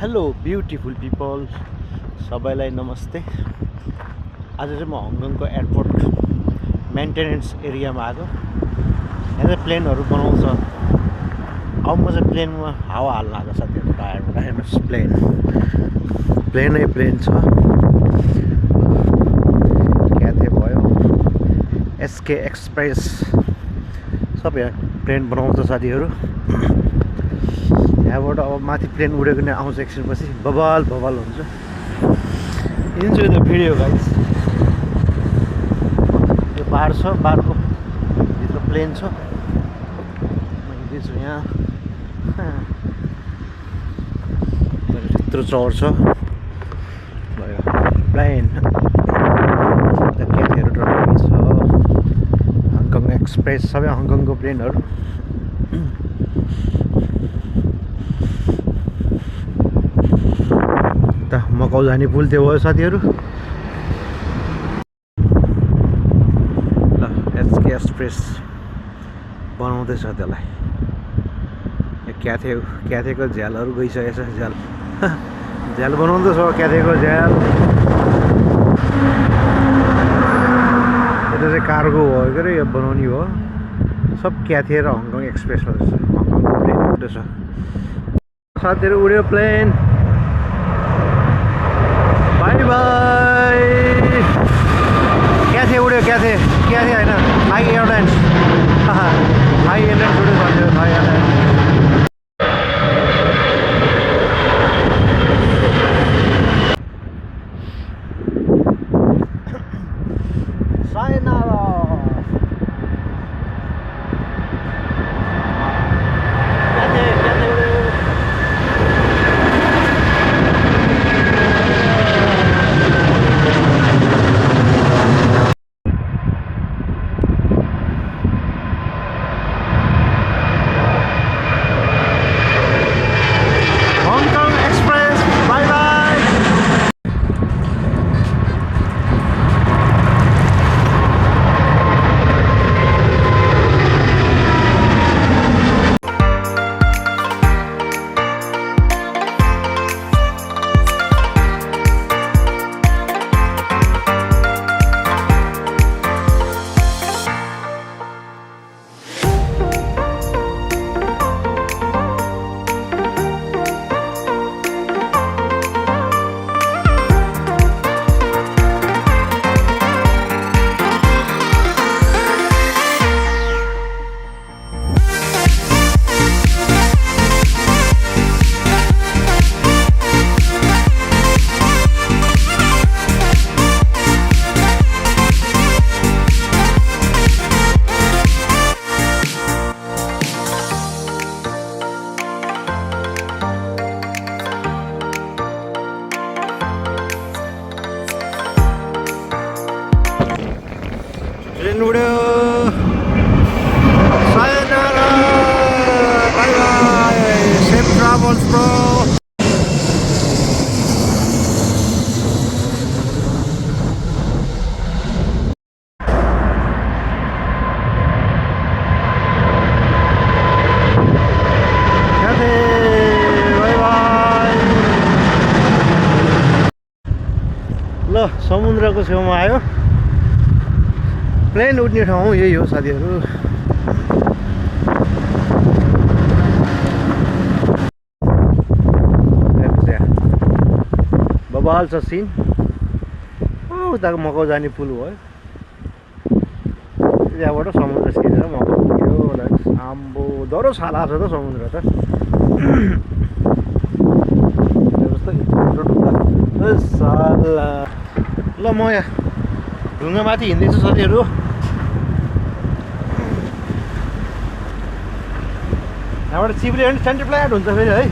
Hello beautiful people, सबैलाई नमस्ते। आज चाहिँ म हङकङको एयरपोर्ट मेन्टेनेन्स एरियामा आएको। यहाँ चाहिँ प्लेनहरू बनाउँछ। अब म चाहिँ प्लेनमा हावा हाल्न आएको साथीहरू। टायरमा हेर्नुहोस्, प्लेन छ। क्याथे भयो, एसके एक्सप्रेस, सब यहाँ प्लेन बनाउँछ साथीहरू। यहाँबाट अब माथि प्लेन उडेको नै आउँछ एकछिनपछि बबाल हुन्छ। Enjoy the video guys. यो पहाड छ, पहाडको भित्र प्लेन छ। म हिँड्दैछु यहाँ, भित्र चढ्छ भयो प्लेन। क्याफेहरू ड्रपिङ छ, हङकङ एक्सप्रेस, सबै हङकङको प्लेनहरू। मकाउ जाने पुल त्यो भयो साथीहरू। ल एसके एक्सप्रेस बनाउँदैछ त्यसलाई। क्याथेको झ्यालहरू गइसकेछ। झ्याल बनाउँदैछ क्याथेको झ्याल। यो चाहिँ कार्गो हो के अरे, यो बनाउने हो। सब क्याथे र हङकङ एक्सप्रेसमा हङकङको प्लेन उड्दैछ साथीहरू। उड्यो प्लेन। By by. क्याथे उड्यो, क्याथे होइन, थाई एयरलाइन्स। थाई एयरलाइन्स उड्यो भन्यो, थाई एयरलाइन्स। ट्रेन उड्यो। Sayonara, by by, safe travels bro. By by. ल समुद्रको छेउमा आयो। प्लेन उड्ने ठाउँ यही हो साथीहरू। बबाल छ सिन। उताको मकाउ जाने पुल भयो। त्यहाँबाट समुद्र सिधै मकाउ पुग्यो। आम्बो डह्रो छाला छ त समुद्र त। ल म यहाँ ढुङ्गामाथि हिँड्दैछु साथीहरू। यहाँबाट चिप्ले पनि सेन्टिप्लाइट हुन्छ फेरि है।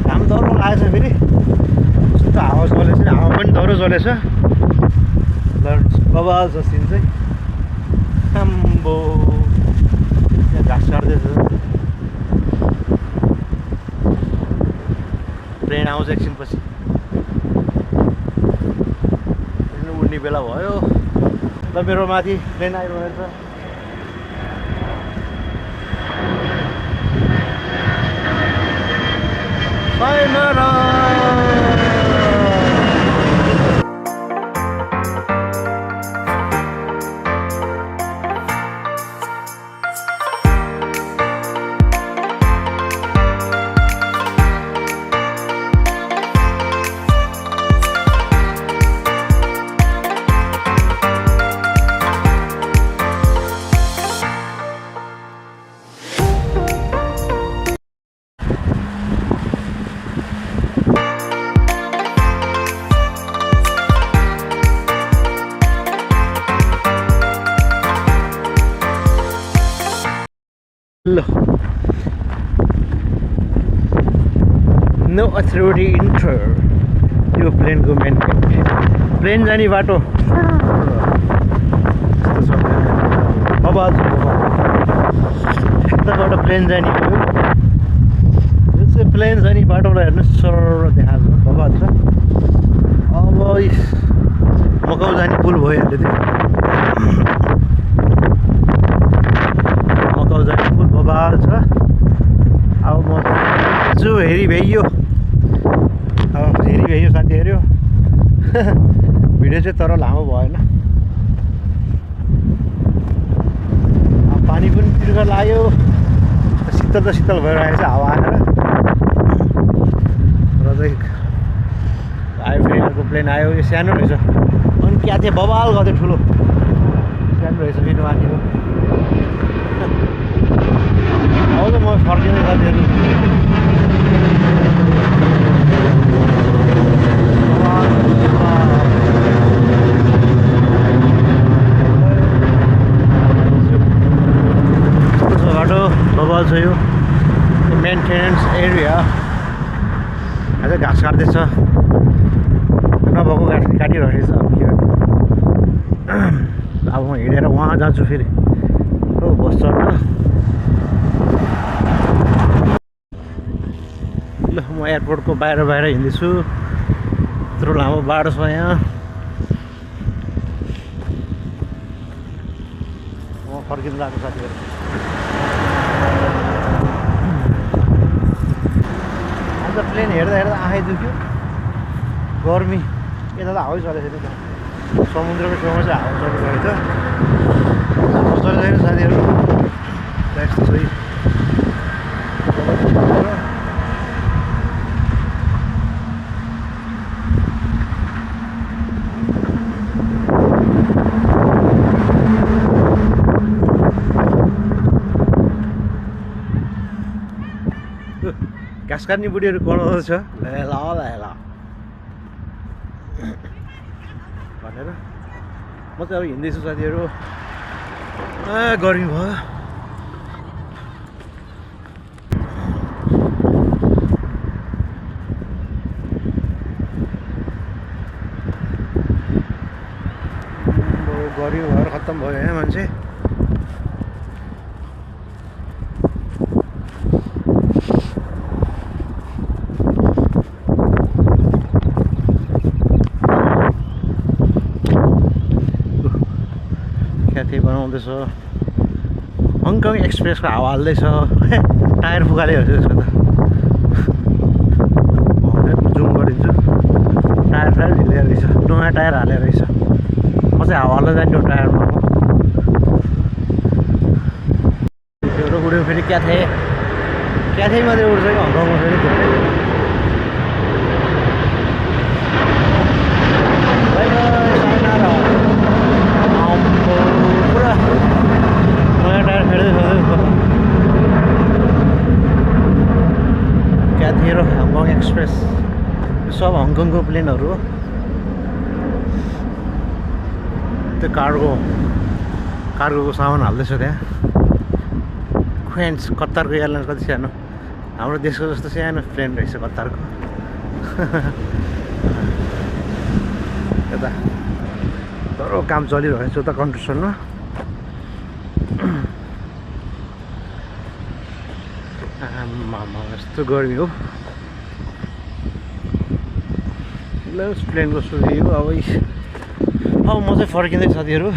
घाम डह्रो लागेछ फेरि। कस्तो हावा चलेछ, हावा पनि डह्रो चलेछ। बबाल छ सिन चाहिँ। आम्बो यहाँ घाँस काट्दैछ। ट्रेन आउँछ एकछिनपछि। उड्ने बेला भयो। ल मेरो माथि प्लेन आइरहेछ। Sayonara! No authority enter यो प्लेनको मेन प्लेन जाने बाटो यताबाट प्लेन जाने हो यो चाहिँ प्लेन जाने बाटोबाट हेर्नुहोस् सर देखाएको बबाल छ अब मकाउ जाने पुल भइहाल्यो त्यो मकाउ जाने पुल बबाल छ अब म जो हेरी भ्याइयो अब हेरी भ्याइयो साथी हेऱ्यो भिडियो चाहिँ तर लामो भएन पानी पनि तिर्खा लाग्यो शीतल त शीतल भइरहेको छ हावा आएर र चाहिँ आयो फेरि अर्को प्लेन आयो यो सानो रहेछ अनि क्या थियो बबाल गर्थ्यो ठुलो सानो रहेछ फेरि माथिको अब त म फर्किँदै साथीहरू बाटो बबाल छ यो मेन्टेनेन्स एरिया अझै घाँस काट्दैछ नभएको घाँस काटिरहेको छ अब म हिँडेर उहाँ जान्छु फेरि हो बस चढ्न ल म एयरपोर्टको बाहिर हिँड्दैछु यत्रो लामो बाटो छ यहाँ म फर्किनु लाग्यो साथीहरू अन्त प्लेन हेर्दा आँखै दुख्यो गर्मी यता त हावै चलेको छैन समुद्रको छेउमा चाहिँ हावा चलिरहेको छ चलिरहेको साथीहरू यस्तो घाँस काट्ने बुढीहरू कराउँदैछ हेला हेला भनेर म चाहिँ अब हिँड्दैछु साथीहरू गर्मी भयो गर्मी भएर खत्तम भयो यहाँ मान्छे बनाउँदैछ हङकङ एक्सप्रेसको हावा हाल्दैछ टायर फुकालिहाल्छ त्यसको त जुम गरिदिन्छु टायर झिक्दै रहेछ नयाँ टायर हालेर रहेछ म चाहिँ हावा हाल्दै जान्छु टायरमा त्यो उड्यो फेरि क्याथे मात्रै उड्छ कि हङकङमा फेरि धेरै पुरा नयाँ टायर फेर्दैछ क्या थियो हङकङ एक्सप्रेस सब हङकङको प्लेनहरू हो त्यो कार्गोको सामान हाल्दैछ त्यहाँ क्वेन्स कतारको एयरलाइन्स कति सानो हाम्रो देशको जस्तो सानो प्लेन रहेछ कतारको यता तर काम चलिरहेको छ त कन्स्ट्रक्सनमा आमामा यस्तो गर्मी हो ल प्लेनको सुरु हो अब म चाहिँ फर्किँदै साथीहरू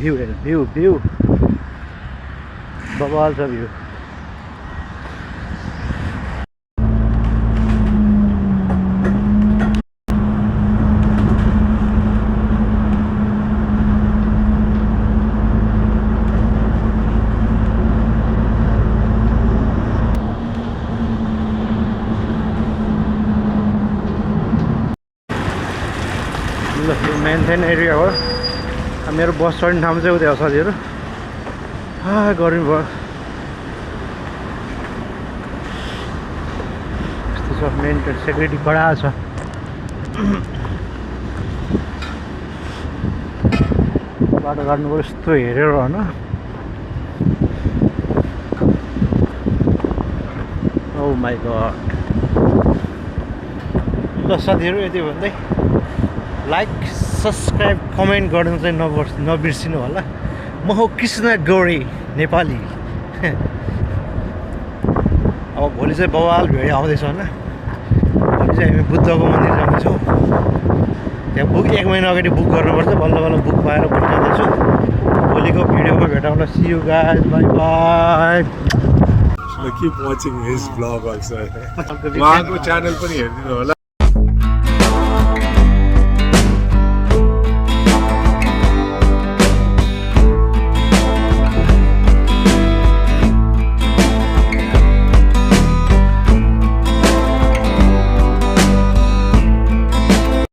भ्यू हेर भ्यू भ्यू बवाल छ भ्यू ल यो मेन्टेन एरिया हो मेरो बस चढ्ने ठाउँ चाहिँ उता हो साथीहरू गर्मी भयो यस्तो छ मेन्टेन सेक्युरिटी कडा छ बाटो काट्नु पर्यो यस्तो हेरेर होइन ओ माई गड ल साथीहरू यति भन्दै लाइक सब्सक्राइब कमेन्ट गर्नु चाहिँ नबिर्सिनु होला म हो कृष्ण गौरी नेपाली अब भोलि चाहिँ बवाल भेड आउँदैछ होइन भोलि चाहिँ हामी बुद्धको मन्दिर जाँदैछौँ त्यहाँ बुक 1 महिना अगाडि बुक गर्नुपर्छ बल्ल बल्ल बुक पाएर भोलि जाँदैछु भोलिको भिडियोमा भेटौँला see you guys bye bye keep watching his vlog also. उहाँको च्यानल पनि हेरिदिनु होला